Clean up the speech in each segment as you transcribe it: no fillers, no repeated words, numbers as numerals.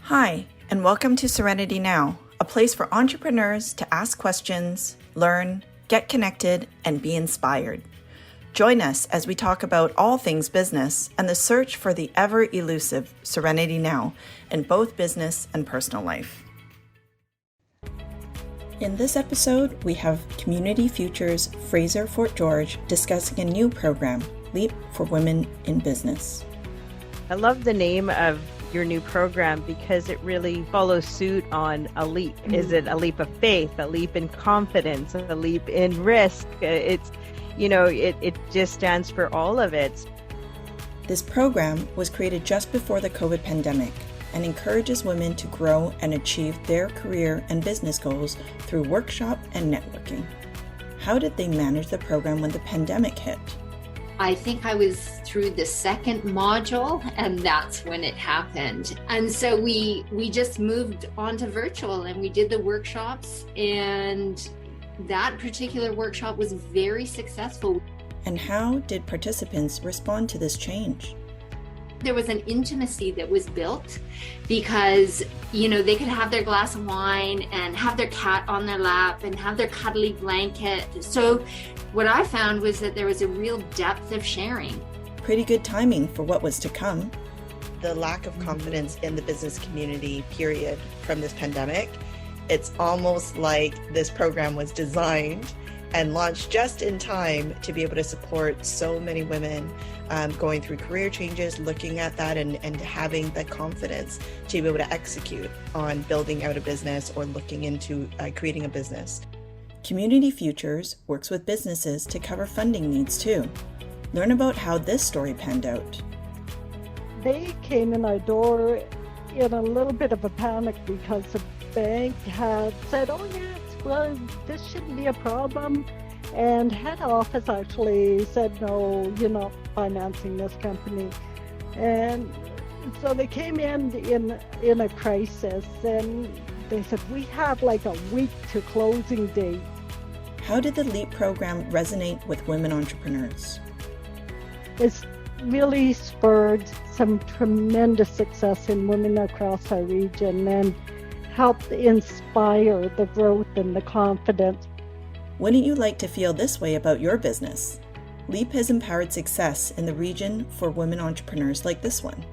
Hi, and welcome to Serenity Now, a place for entrepreneurs to ask questions, learn, get connected, and be inspired. Join us as we talk about all things business and the search for the ever-elusive Serenity Now in both business and personal life. In this episode, we have Community Futures Fraser Fort George discussing a new program, Leap for Women in Business. I love the name of your new program because it really follows suit on a leap. Is it a leap of faith, a leap in confidence, a leap in risk? It just stands for all of it. This program was created just before the COVID pandemic and encourages women to grow and achieve their career and business goals through workshop and networking. How did they manage the program when the pandemic hit? I think I was through the second module and that's when it happened. And so we just moved on to virtual and we did the workshops, and that particular workshop was very successful. And how did participants respond to this change? There was an intimacy that was built because, they could have their glass of wine and have their cat on their lap and have their cuddly blanket. So what I found was that there was a real depth of sharing. Pretty good timing for what was to come. The lack of confidence in the business community, period, from this pandemic, it's almost like this program was designed and launched just in time to be able to support so many women going through career changes, looking at that and having the confidence to be able to execute on building out a business or looking into creating a business. Community Futures works with businesses to cover funding needs too. Learn about how this story panned out. They came in our door in a little bit of a panic because the bank had said, oh yes, well, this shouldn't be a problem. And head office actually said, no, you're not financing this company. And so they came in a crisis, and they said, we have like a week to closing date. How did the LEAP program resonate with women entrepreneurs? It's really spurred some tremendous success in women across our region and helped inspire the growth and the confidence. Wouldn't you like to feel this way about your business? LEAP has empowered success in the region for women entrepreneurs like this one.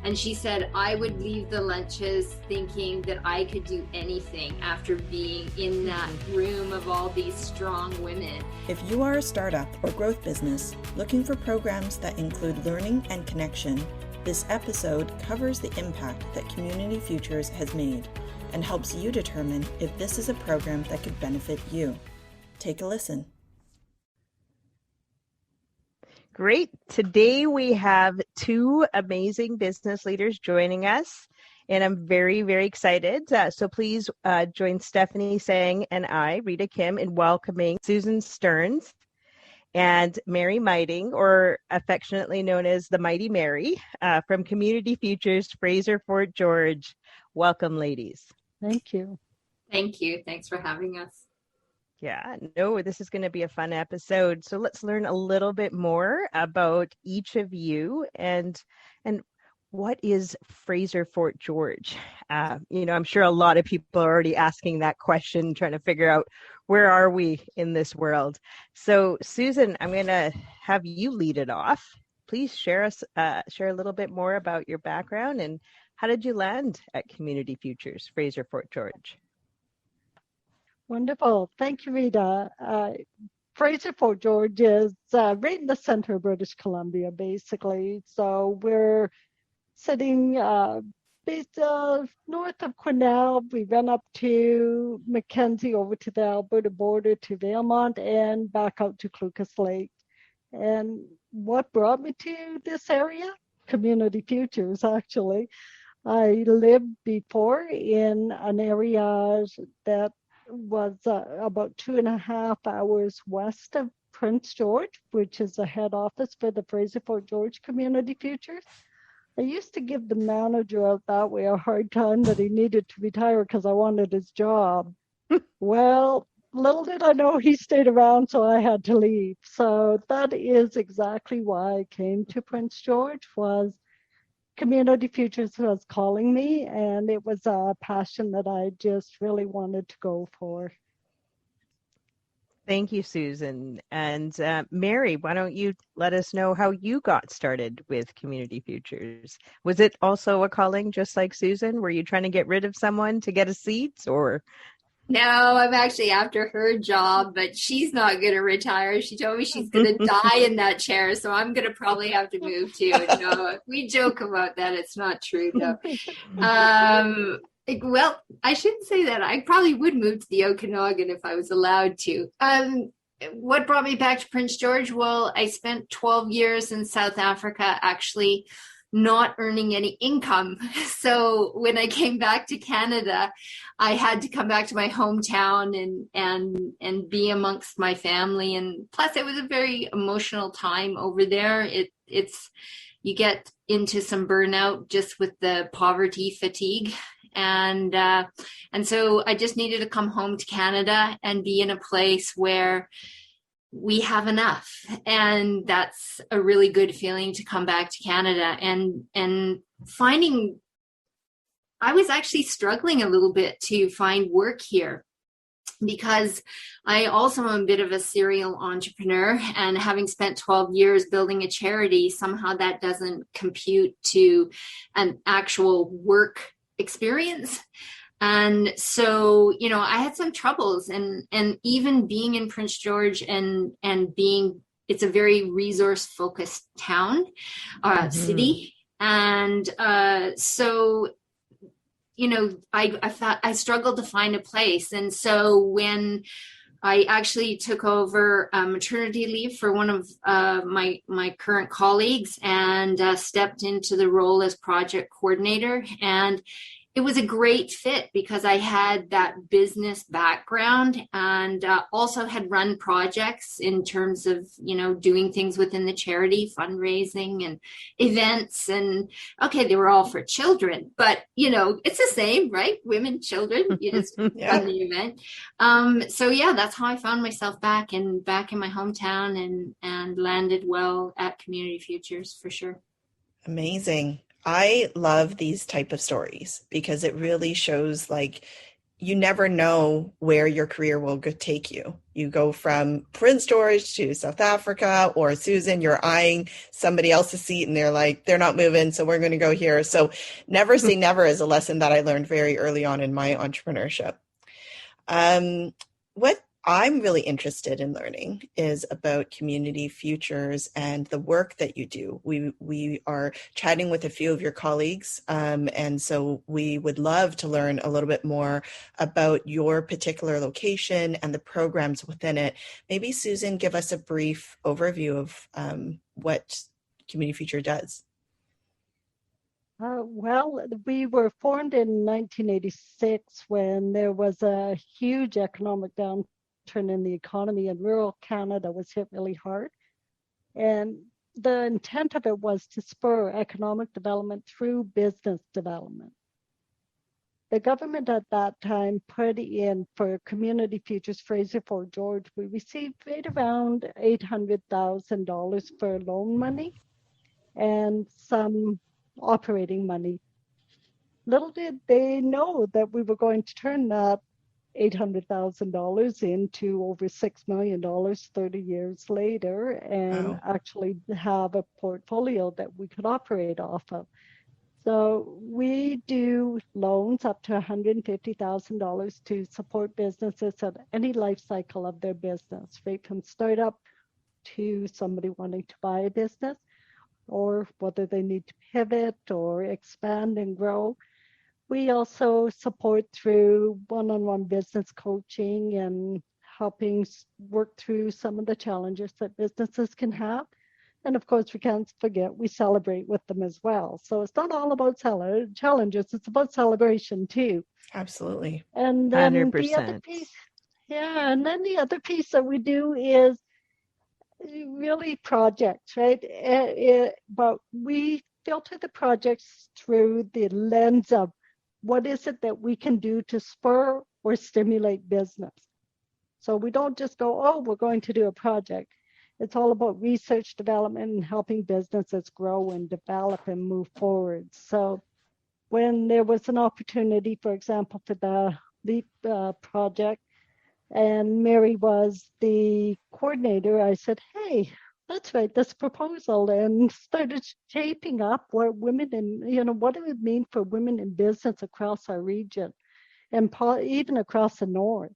And she said, I would leave the lunches thinking that I could do anything after being in that room of all these strong women. If you are a startup or growth business looking for programs that include learning and connection, this episode covers the impact that Community Futures has made and helps you determine if this is a program that could benefit you. Take a listen. Great. Today we have two amazing business leaders joining us, and I'm very, very excited. So please join Stephanie Sang and I, Rita Kim, in welcoming Susan Stearns and Mary Mytting, or affectionately known as the Mighty Mary, from Community Futures Fraser Fort George. Welcome, ladies. Thank you. Thank you. Thanks for having us. Yeah, no, this is going to be a fun episode. So let's learn a little bit more about each of you and what is Fraser Fort George? I'm sure a lot of people are already asking that question, trying to figure out where are we in this world. So Susan, I'm going to have you lead it off. Please share a little bit more about your background and how did you land at Community Futures Fraser Fort George? Wonderful. Thank you, Rita. Fraser Fort George is right in the center of British Columbia, basically. So we're sitting based north of Quesnel. We went up to Mackenzie, over to the Alberta border to Valemount, and back out to Clucas Lake. And what brought me to this area? Community Futures, actually. I lived before in an area that was about 2.5 hours west of Prince George, which is the head office for the Fraser Fort George Community Futures. I used to give the manager out that way a hard time that he needed to retire because I wanted his job. Well, little did I know he stayed around, so I had to leave. So that is exactly why I came to Prince George, was Community Futures was calling me, and it was a passion that I just really wanted to go for. Thank you, Susan. And Mary, why don't you let us know how you got started with Community Futures? Was it also a calling just like Susan? Were you trying to get rid of someone to get a seat, or? No, I'm actually after her job, but she's not going to retire. She told me she's going to die in that chair, so I'm going to probably have to move too. No, we joke about that. It's not true, though. Well, I shouldn't say that. I probably would move to the Okanagan if I was allowed to. What brought me back to Prince George? Well, I spent 12 years in South Africa, actually not earning any income. So when I came back to Canada, I had to come back to my hometown and be amongst my family. And plus it was a very emotional time over there. It's you get into some burnout just with the poverty fatigue. And so I just needed to come home to Canada and be in a place where we have enough. And that's a really good feeling to come back to Canada and finding, I was actually struggling a little bit to find work here because I also am a bit of a serial entrepreneur, and having spent 12 years building a charity, somehow that doesn't compute to an actual work experience. And so, I had some troubles, and even being in Prince George and being, it's a very resource focused town, city. And so, I thought I struggled to find a place. And so when I actually took over maternity leave for one of my current colleagues and stepped into the role as project coordinator, and it was a great fit because I had that business background and also had run projects in terms of, doing things within the charity, fundraising and events. And okay, they were all for children, but, it's the same, right? Women, children, you just run the event. So yeah, that's how I found myself back in my hometown and landed well at Community Futures for sure. Amazing. I love these type of stories because it really shows you never know where your career will take you. You go from Prince George to South Africa, or Susan, you're eyeing somebody else's seat and they're not moving, so we're going to go here. So never say never is a lesson that I learned very early on in my entrepreneurship. What I'm really interested in learning is about Community Futures and the work that you do. We are chatting with a few of your colleagues, and so we would love to learn a little bit more about your particular location and the programs within it. Maybe Susan, give us a brief overview of what Community Future does. Well, we were formed in 1986 when there was a huge economic downturn in the economy, and rural Canada was hit really hard. And the intent of it was to spur economic development through business development. The government at that time put in for Community Futures Fraser Fort George, we received right around $800,000 for loan money and some operating money. Little did they know that we were going to turn that $800,000 into over $6 million 30 years later, and actually have a portfolio that we could operate off of. So we do loans up to $150,000 to support businesses at any life cycle of their business, right from startup to somebody wanting to buy a business, or whether they need to pivot or expand and grow. We also support through one-on-one business coaching and helping work through some of the challenges that businesses can have. And of course, we can't forget, we celebrate with them as well. So it's not all about challenges, it's about celebration too. Absolutely. And then 100%. the other piece, and then the other piece that we do is really projects, right? But we filter the projects through the lens of what is it that we can do to spur or stimulate business. So we don't just go, oh, we're going to do a project. It's all about research development and helping businesses grow and develop and move forward. So when there was an opportunity, for example, for the LEAP project, and Mary was the coordinator, I said, hey, let's write this proposal, and started shaping up what women in, what it would mean for women in business across our region and even across the north.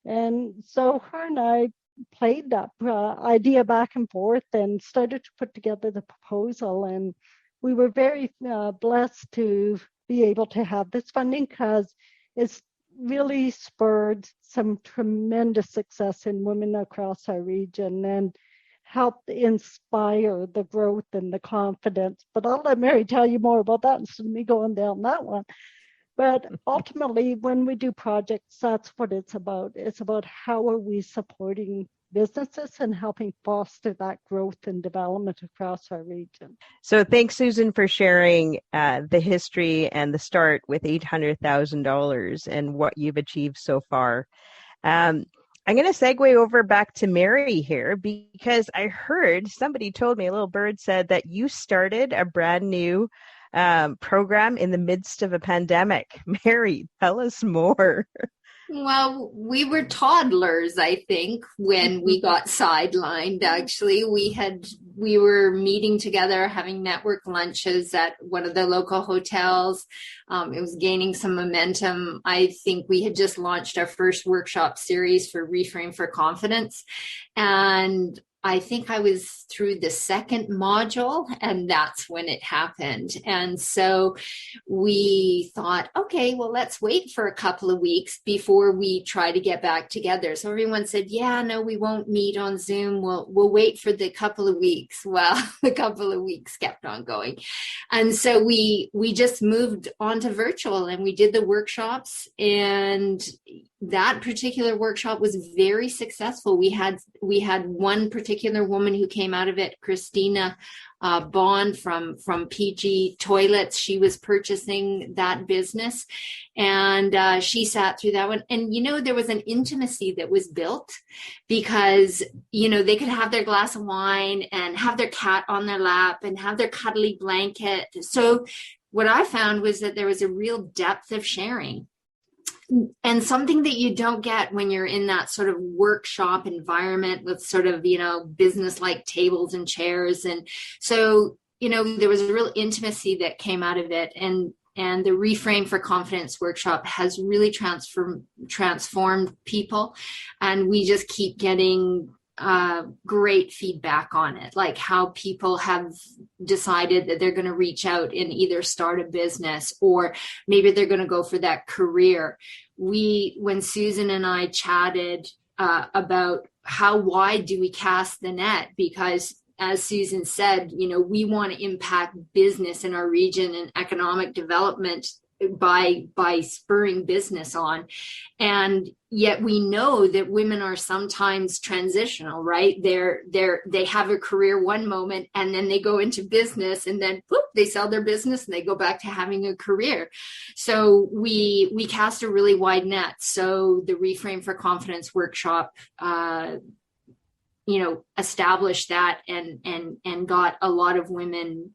And so her and I played that idea back and forth and started to put together the proposal. And we were very blessed to be able to have this funding, because it's really spurred some tremendous success in women across our region and helped inspire the growth and the confidence. But I'll let Mary tell you more about that instead of me going down that one. But ultimately, when we do projects, that's what it's about. It's about how are we supporting businesses and helping foster that growth and development across our region. So thanks, Susan, for sharing the history and the start with $800,000 and what you've achieved so far. I'm going to segue over back to Mary here, because I heard somebody told me, a little bird said, that you started a brand new program in the midst of a pandemic. Mary, tell us more. Well, we were toddlers, I think, when we got sidelined. Actually, we were meeting together, having network lunches at one of the local hotels. It was gaining some momentum. I think we had just launched our first workshop series for Reframe for Confidence. And I think I was through the second module, and that's when it happened. And so we thought, okay, well, let's wait for a couple of weeks before we try to get back together. So everyone said, yeah, no, we won't meet on Zoom. We'll wait for the couple of weeks. Well, the couple of weeks kept on going. And so we just moved on to virtual, and we did the workshops, and that particular workshop was very successful. We had one particular woman who came out of it, Christina Bond from PG Toilets. She was purchasing that business, and she sat through that one. And, there was an intimacy that was built, because, they could have their glass of wine and have their cat on their lap and have their cuddly blanket. So what I found was that there was a real depth of sharing. And something that you don't get when you're in that sort of workshop environment with sort of, business-like tables and chairs. And so, there was a real intimacy that came out of it. And the Reframe for Confidence workshop has really transformed people. And we just keep getting great feedback on it, like how people have decided that they're going to reach out and either start a business, or maybe they're going to go for that career. When Susan and I chatted about how wide do we cast the net, because as Susan said, we want to impact business in our region and economic development by spurring business on. And yet we know that women are sometimes transitional, right? They have a career one moment, and then they go into business, and then whoop, they sell their business and they go back to having a career. So we cast a really wide net. So the Reframe for Confidence workshop, established that and got a lot of women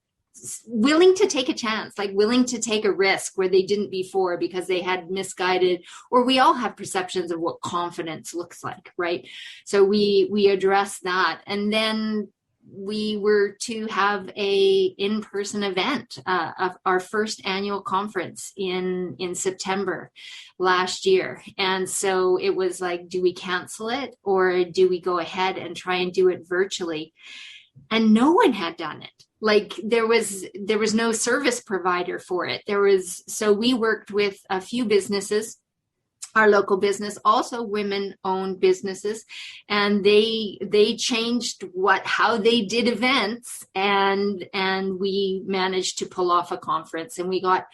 willing to take a chance, like willing to take a risk where they didn't before, because they had misguided, or we all have perceptions of what confidence looks like, right? So we addressed that. And then we were to have a in-person event of our first annual conference in September last year. And so it was like, do we cancel it, or do we go ahead and try and do it virtually? And no one had done it. Like there was no service provider for it. So we worked with a few businesses, our local business, also women-owned businesses, and they changed how they did events, and we managed to pull off a conference, and we got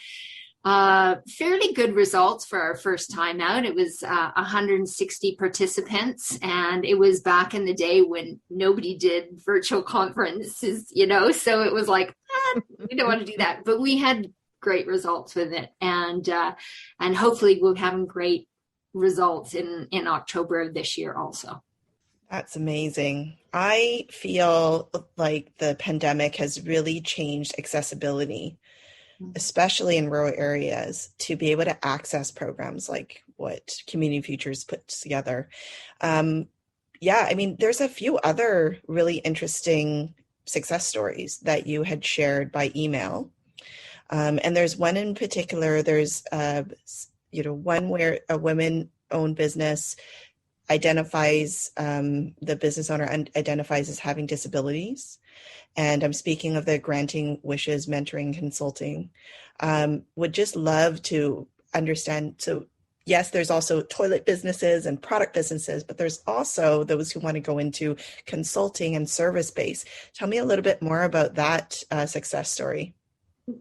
fairly good results for our first time out. It was 160 participants, and it was back in the day when nobody did virtual conferences, so it was like, we don't want to do that, but we had great results with it, and hopefully we'll have great results in October of this year also. That's amazing. I feel like the pandemic has really changed accessibility, especially in rural areas, to be able to access programs like what Community Futures puts together. Yeah, I mean, there's a few other really interesting success stories that you had shared by email. And there's one in particular, there's, one where a women-owned business identifies, the business owner identifies as having disabilities. And I'm speaking of the Granting Wishes Mentoring Consulting. Would just love to understand. So yes, there's also toilet businesses and product businesses, but there's also those who want to go into consulting and service based. Tell me a little bit more about that success story.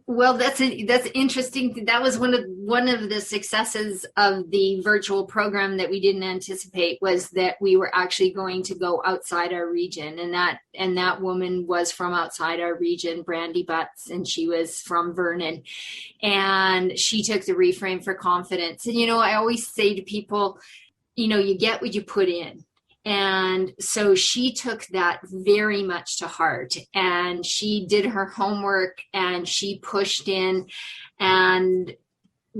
Well, that's interesting. That was one of the successes of the virtual program that we didn't anticipate, was that we were actually going to go outside our region, and that woman was from outside our region, Brandy Butts, and she was from Vernon, and she took the Reframe for Confidence. And I always say to people, you get what you put in. And so she took that very much to heart, and she did her homework and she pushed in. And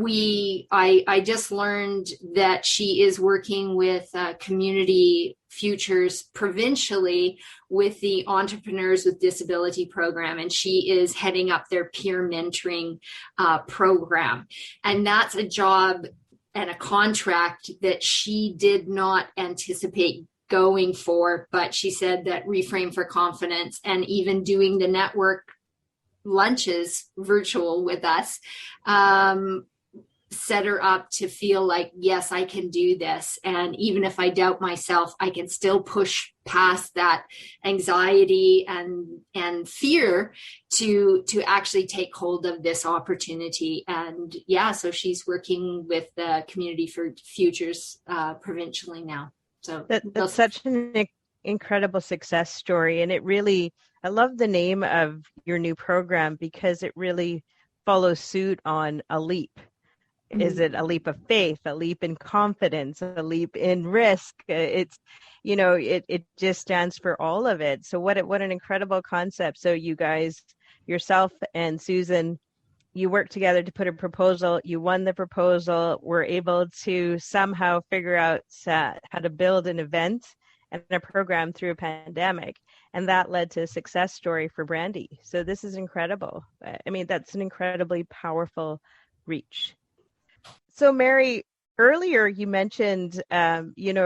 I just learned that she is working with Community Futures provincially with the Entrepreneurs with Disability program, and she is heading up their peer mentoring program. And that's a job and a contract that she did not anticipate going for, but she said that Reframe for Confidence and even doing the network lunches virtual with us set her up to feel like, yes, I can do this. And even if I doubt myself, I can still push past that anxiety and fear to actually take hold of this opportunity. And yeah, so she's working with the Community for Futures provincially now. So that's such an incredible success story. And I love the name of your new program, because it really follows suit on a leap. Is it a leap of faith, a leap in confidence, a leap in risk? It just stands for all of it. So what an incredible concept. So you guys, yourself and Susan, you worked together to put a proposal, you won the proposal, were able to somehow figure out how to build an event and a program through a pandemic. And that led to a success story for Brandy. So this is incredible. I mean, that's an incredibly powerful reach. So Mary, earlier you mentioned, a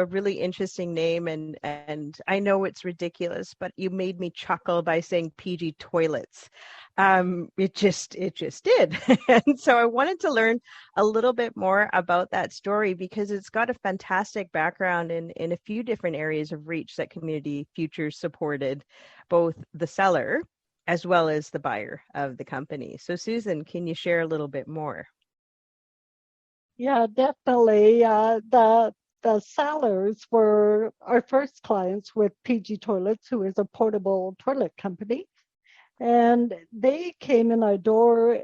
really interesting name, and I know it's ridiculous, but you made me chuckle by saying PG Toilets. It just did. And so I wanted to learn a little bit more about that story, because it's got a fantastic background in a few different areas of reach that Community Futures supported, both the seller as well as the buyer of the company. So Susan, can you share a little bit more? Yeah, definitely. The sellers were our first clients with PG Toilets, who is a portable toilet company. And they came in our door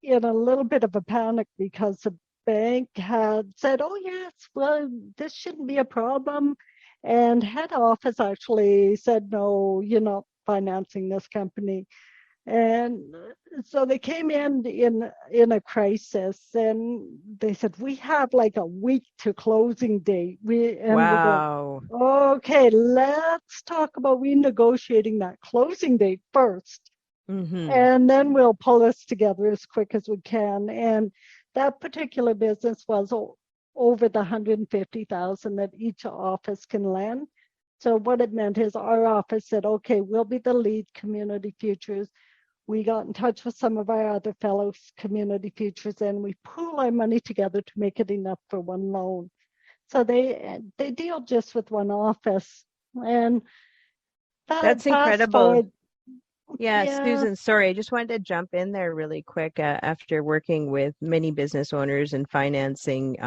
in a little bit of a panic, because the bank had said, oh, yes, well, this shouldn't be a problem. And head office actually said, no, you're not financing this company. And so they came in a crisis, and they said, we have like a week to closing date. Wow. We're going, okay, let's talk about renegotiating that closing date first. Mm-hmm. And then we'll pull this together as quick as we can. And that particular business was over the 150,000 that each office can lend. So what it meant is our office said, okay, we'll be the lead Community Futures. We got in touch with some of our other fellow Community Futures, and we pool our money together to make it enough for one loan. So they deal just with one office. And that's incredible. Yeah. Susan, sorry, I just wanted to jump in there really quick. After working with many business owners and financing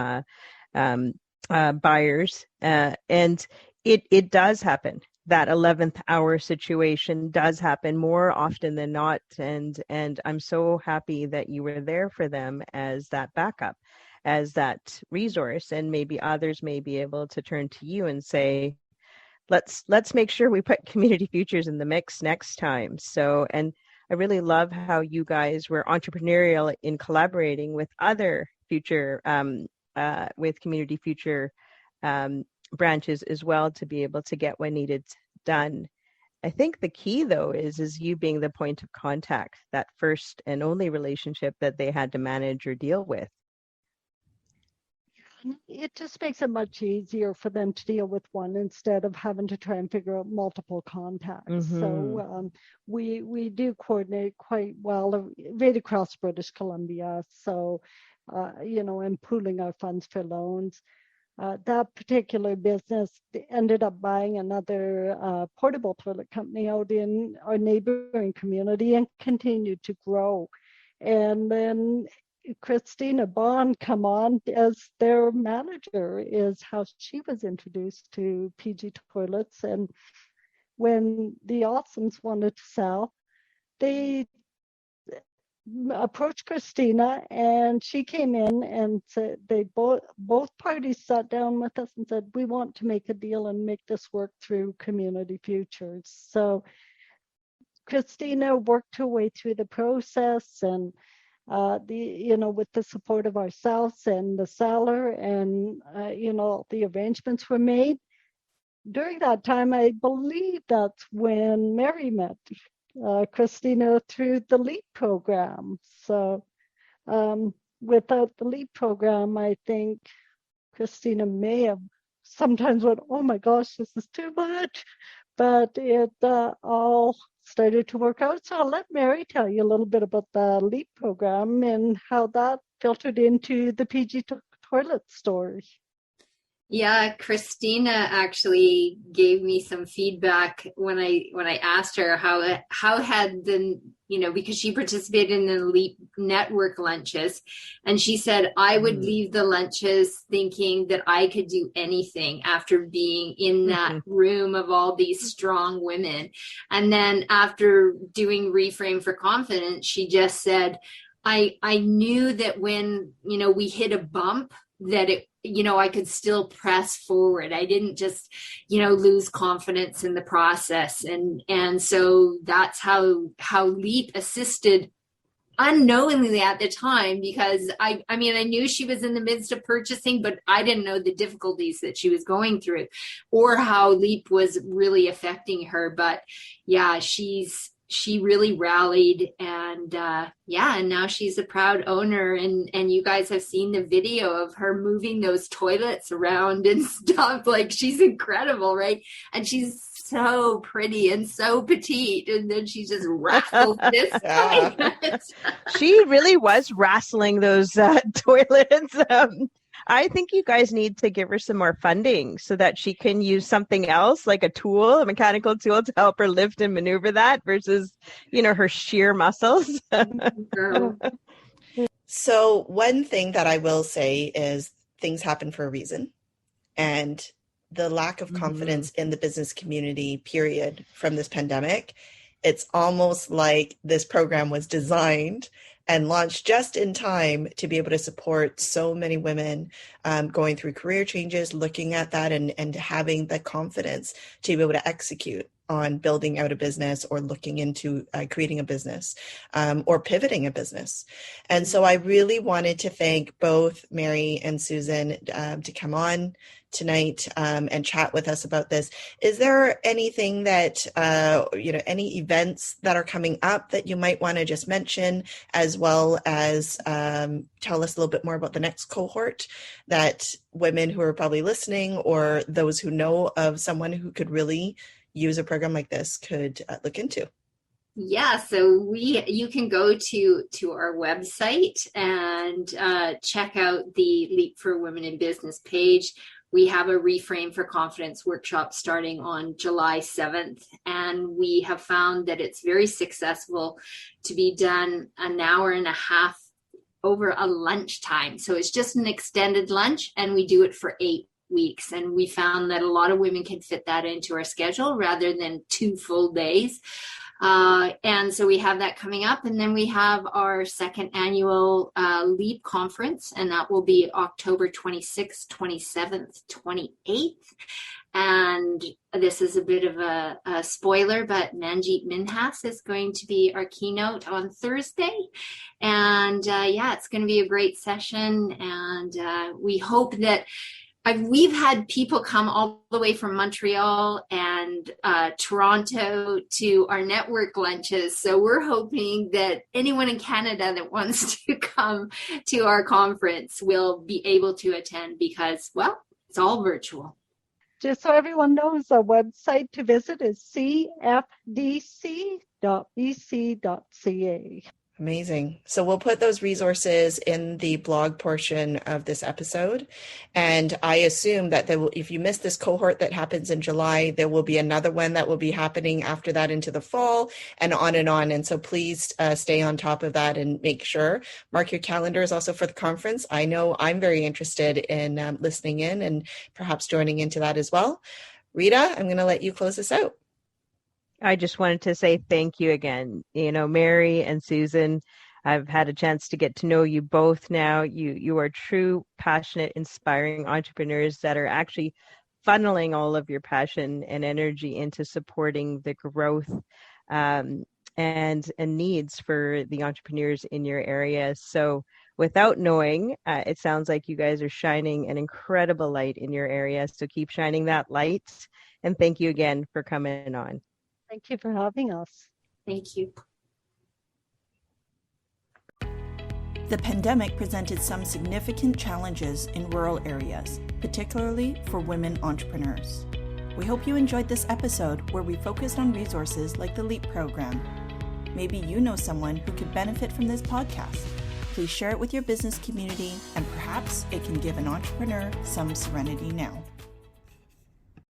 buyers, and it does happen. That 11th hour situation does happen more often than not, and I'm so happy that you were there for them as that backup, as that resource, and maybe others may be able to turn to you and say, let's make sure we put community futures in the mix next time. So, and I really love how you guys were entrepreneurial in collaborating with other future with community future branches as well to be able to get what needed done. I think the key though is you being the point of contact, that first and only relationship that they had to manage or deal with. It just makes it much easier for them to deal with one instead of having to try and figure out multiple contacts. Mm-hmm. So we do coordinate quite well right across British Columbia. So, and pooling our funds for loans. That particular business ended up buying another portable toilet company out in our neighboring community and continued to grow. And then Christina Bond come on as their manager is how she was introduced to PG Toilets. And when the Awesomes wanted to sell, they approached Christina and she came in and said they both parties sat down with us and said, we want to make a deal and make this work through Community Futures. So Christina worked her way through the process and with the support of ourselves and the seller and, the arrangements were made. During that time, I believe that's when Mary met Christina through the LEAP program. So without the LEAP program, I think Christina may have sometimes went, oh my gosh, this is too much. But it all started to work out. So I'll let Mary tell you a little bit about the LEAP program and how that filtered into the PG toilet story. Yeah, Christina actually gave me some feedback when I asked her how had the, because she participated in the LEAP network lunches, and she said, I would leave the lunches thinking that I could do anything after being in that room of all these strong women. And then after doing Reframe for Confidence, she just said, I knew that when, we hit a bump, that it, I could still press forward. I didn't just, lose confidence in the process. And so that's how LEAP assisted unknowingly at the time, because I knew she was in the midst of purchasing, but I didn't know the difficulties that she was going through or how LEAP was really affecting her. But yeah, she really rallied and and now she's a proud owner and you guys have seen the video of her moving those toilets around and stuff. Like, she's incredible, right? And she's so pretty and so petite, and then she just wrestles this toilet. She really was wrestling those toilets. I think you guys need to give her some more funding so that she can use something else, like a mechanical tool to help her lift and maneuver that versus, her sheer muscles. So one thing that I will say is things happen for a reason. And the lack of confidence in the business community, period, from this pandemic, it's almost like this program was designed and launched just in time to be able to support so many women going through career changes, looking at that and having the confidence to be able to execute on building out a business or looking into creating a business or pivoting a business. And so I really wanted to thank both Mary and Susan to come on tonight and chat with us about this. Is there anything that, any events that are coming up that you might want to just mention, as well as tell us a little bit more about the next cohort that women who are probably listening or those who know of someone who could really use a program like this could look into? Yeah, so you can go to our website and check out the Leap for Women in Business page. We have a Reframe for Confidence workshop starting on July 7th, and we have found that it's very successful to be done an hour and a half over a lunchtime. So it's just an extended lunch, and we do it for 8 weeks. And we found that a lot of women can fit that into our schedule rather than 2 full days. And so we have that coming up. And then we have our second annual LEAP conference, and that will be October 26th, 27th, 28th. And this is a bit of a spoiler, but Manjeet Minhas is going to be our keynote on Thursday. And it's going to be a great session. And we hope that we've had people come all the way from Montreal and Toronto to our network lunches. So we're hoping that anyone in Canada that wants to come to our conference will be able to attend because, well, it's all virtual. Just so everyone knows, our website to visit is cfdc.bc.ca. Amazing. So we'll put those resources in the blog portion of this episode. And I assume that if you miss this cohort that happens in July, there will be another one that will be happening after that into the fall and on and on. And so please stay on top of that and make sure. Mark your calendars also for the conference. I know I'm very interested in listening in and perhaps joining into that as well. Rita, I'm going to let you close this out. I just wanted to say thank you again. Mary and Susan, I've had a chance to get to know you both now. You are true, passionate, inspiring entrepreneurs that are actually funneling all of your passion and energy into supporting the growth and needs for the entrepreneurs in your area. So without knowing, it sounds like you guys are shining an incredible light in your area. So keep shining that light. And thank you again for coming on. Thank you for having us. Thank you. The pandemic presented some significant challenges in rural areas, particularly for women entrepreneurs. We hope you enjoyed this episode where we focused on resources like the LEAP program. Maybe you know someone who could benefit from this podcast. Please share it with your business community, and perhaps it can give an entrepreneur some serenity now.